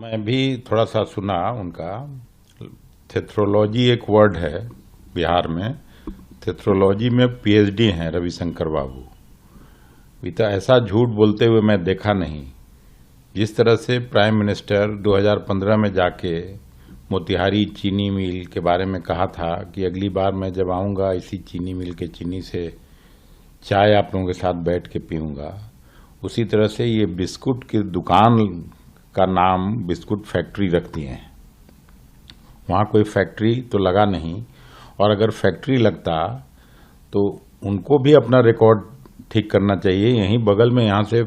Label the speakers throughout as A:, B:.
A: मैं भी थोड़ा सा सुना उनका। थेथ्रोलॉजी एक वर्ड है बिहार में। थेथ्रोलॉजी में पीएचडी हैं रविशंकर बाबू। अभी तो ऐसा झूठ बोलते हुए मैं देखा नहीं। जिस तरह से प्राइम मिनिस्टर 2015 में जाके मोतिहारी चीनी मिल के बारे में कहा था कि अगली बार मैं जब आऊँगा इसी चीनी मिल के चीनी से चाय आप लोगों के साथ बैठ के पीऊँगा, उसी तरह से ये बिस्कुट की दुकान का नाम बिस्कुट फैक्ट्री रख दिए हैं। वहाँ कोई फैक्ट्री तो लगा नहीं, और अगर फैक्ट्री लगता तो उनको भी अपना रिकॉर्ड ठीक करना चाहिए। यहीं बगल में यहाँ से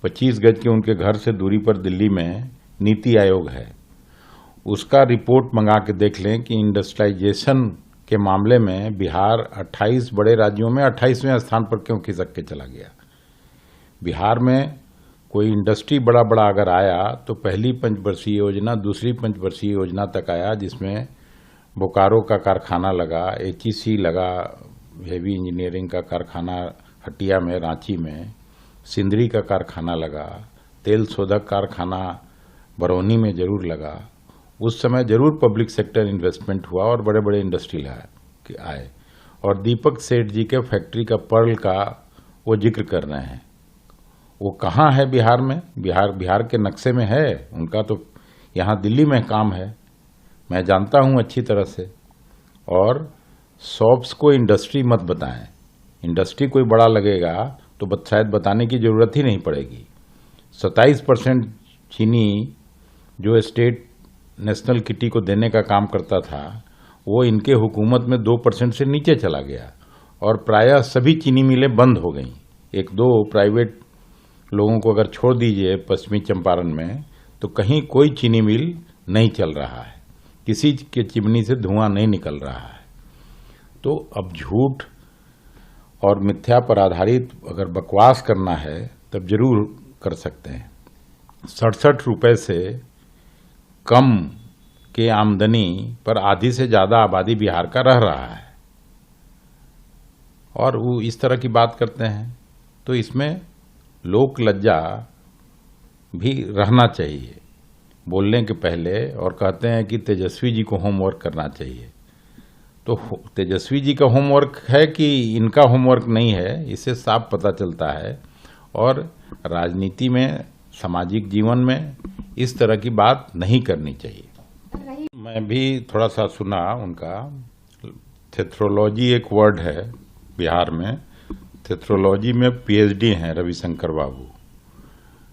A: 25 गज के उनके घर से दूरी पर दिल्ली में नीति आयोग है। उसका रिपोर्ट मंगा के देख लें कि इंडस्ट्रियलाइजेशन के मामले में बिहार 28 बड़े राज्यों में 28वें स्थान पर क्यों खिसक के चला गया। बिहार में कोई इंडस्ट्री बड़ा बड़ा अगर आया तो पहली पंचवर्षीय योजना दूसरी पंचवर्षीय योजना तक आया, जिसमें बोकारो का कारखाना लगा, एचईसी लगा, हेवी इंजीनियरिंग का कारखाना हटिया में रांची में, सिंदरी का कारखाना लगा, तेल शोधक कारखाना बरौनी में जरूर लगा। उस समय जरूर पब्लिक सेक्टर इन्वेस्टमेंट हुआ और बड़े बड़े इंडस्ट्री आए। और दीपक सेठ जी के फैक्ट्री का पर्ल का वो जिक्र कर रहे हैं। वो कहाँ है बिहार में? बिहार के नक्शे में है उनका, तो यहाँ दिल्ली में काम है, मैं जानता हूँ अच्छी तरह से। और शॉप्स को इंडस्ट्री मत बताएं। इंडस्ट्री कोई बड़ा लगेगा तो शायद बताने की ज़रूरत ही नहीं पड़ेगी। 27% चीनी जो स्टेट नेशनल किटी को देने का काम करता था, वो इनके हुकूमत में 2% से नीचे चला गया और प्रायः सभी चीनी मिलें बंद हो गईं। एक दो प्राइवेट लोगों को अगर छोड़ दीजिए पश्चिमी चंपारण में, तो कहीं कोई चीनी मिल नहीं चल रहा है, किसी के चिमनी से धुआं नहीं निकल रहा है। तो अब झूठ और मिथ्या पर आधारित अगर बकवास करना है तब जरूर कर सकते हैं। 67 रुपये से कम के आमदनी पर आधी से ज़्यादा आबादी बिहार का रह रहा है, और वो इस तरह की बात करते हैं, तो इसमें लोक लज्जा भी रहना चाहिए बोलने के पहले। और कहते हैं कि तेजस्वी जी को होमवर्क करना चाहिए, तो तेजस्वी जी का होमवर्क है कि इनका होमवर्क नहीं है, इससे साफ पता चलता है। और राजनीति में, सामाजिक जीवन में इस तरह की बात नहीं करनी चाहिए। मैं भी थोड़ा सा सुना उनका। थेथ्रोलॉजी एक वर्ड है बिहार में। थेथ्रोलॉजी में पीएचडी हैं रविशंकर बाबू।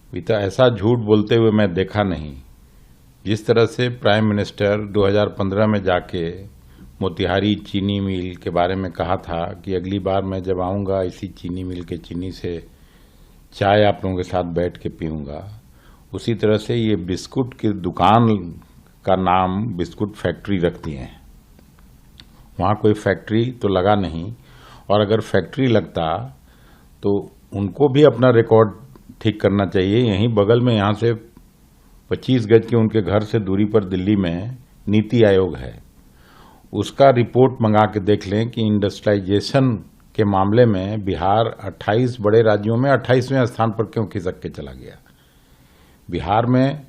A: अभी तो ऐसा झूठ बोलते हुए मैं देखा नहीं। जिस तरह से प्राइम मिनिस्टर 2015 में जाके मोतिहारी चीनी मिल के बारे में कहा था कि अगली बार मैं जब आऊँगा इसी चीनी मिल के चीनी से चाय आप लोगों के साथ बैठ के पीऊँगा, उसी तरह से ये बिस्कुट की दुकान का नाम बिस्कुट फैक्ट्री रख दिए हैं। वहाँ कोई फैक्ट्री तो लगा नहीं, और अगर फैक्ट्री लगता तो उनको भी अपना रिकॉर्ड ठीक करना चाहिए। यहीं बगल में यहाँ से 25 गज के उनके घर से दूरी पर दिल्ली में नीति आयोग है। उसका रिपोर्ट मंगा के देख लें कि इंडस्ट्रियलाइजेशन के मामले में बिहार 28 बड़े राज्यों में 28वें स्थान पर क्यों खिसक के चला गया। बिहार में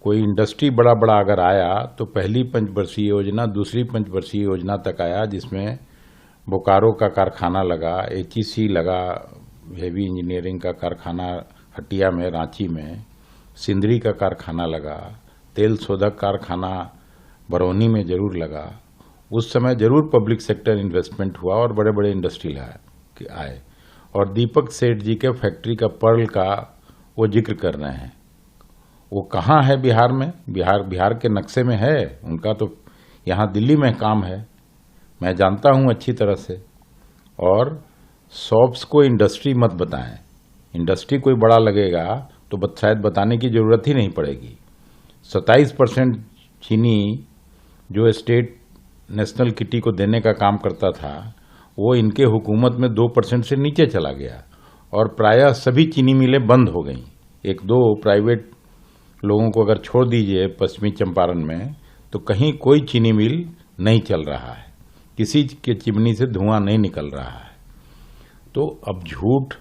A: कोई इंडस्ट्री बड़ा बड़ा अगर आया तो पहली पंचवर्षीय योजना दूसरी पंचवर्षीय योजना तक आया, जिसमें बोकारो का कारखाना लगा, एचईसी लगा, हेवी इंजीनियरिंग का कारखाना हटिया में रांची में, सिंदरी का कारखाना लगा, तेल शोधक कारखाना बरौनी में जरूर लगा। उस समय जरूर पब्लिक सेक्टर इन्वेस्टमेंट हुआ और बड़े बड़े इंडस्ट्री आए। और दीपक सेठ जी के फैक्ट्री का पर्ल का वो जिक्र कर रहे हैं। वो कहाँ है बिहार में? बिहार के नक्शे में है उनका, तो यहाँ दिल्ली में काम है, मैं जानता हूँ अच्छी तरह से। और शॉप्स को इंडस्ट्री मत बताएं। इंडस्ट्री कोई बड़ा लगेगा तो शायद बताने की ज़रूरत ही नहीं पड़ेगी। 27% चीनी जो स्टेट नेशनल किटी को देने का काम करता था, वो इनके हुकूमत में 2% से नीचे चला गया और प्रायः सभी चीनी मिलें बंद हो गईं। एक दो प्राइवेट लोगों को अगर छोड़ दीजिए पश्चिमी चंपारण में, तो कहीं कोई चीनी मिल नहीं चल रहा है, किसी के चिमनी से धुआं नहीं निकल रहा है। तो अब झूठ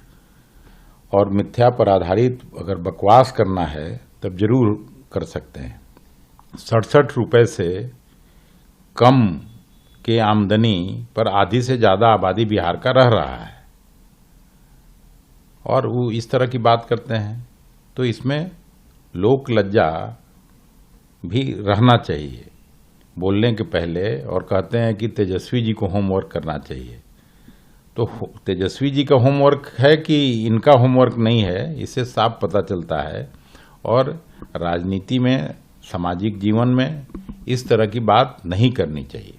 A: और मिथ्या पर आधारित अगर बकवास करना है तब जरूर कर सकते हैं। 67 रुपये से कम के आमदनी पर आधी से ज़्यादा आबादी बिहार का रह रहा है और वो इस तरह की बात करते हैं, तो इसमें लोक लज्जा भी रहना चाहिए बोलने के पहले, और कहते हैं कि तेजस्वी जी को होमवर्क करना चाहिए। तो तेजस्वी जी का होमवर्क है कि इनका होमवर्क नहीं है, इससे साफ पता चलता है। और राजनीति में, सामाजिक जीवन में इस तरह की बात नहीं करनी चाहिए।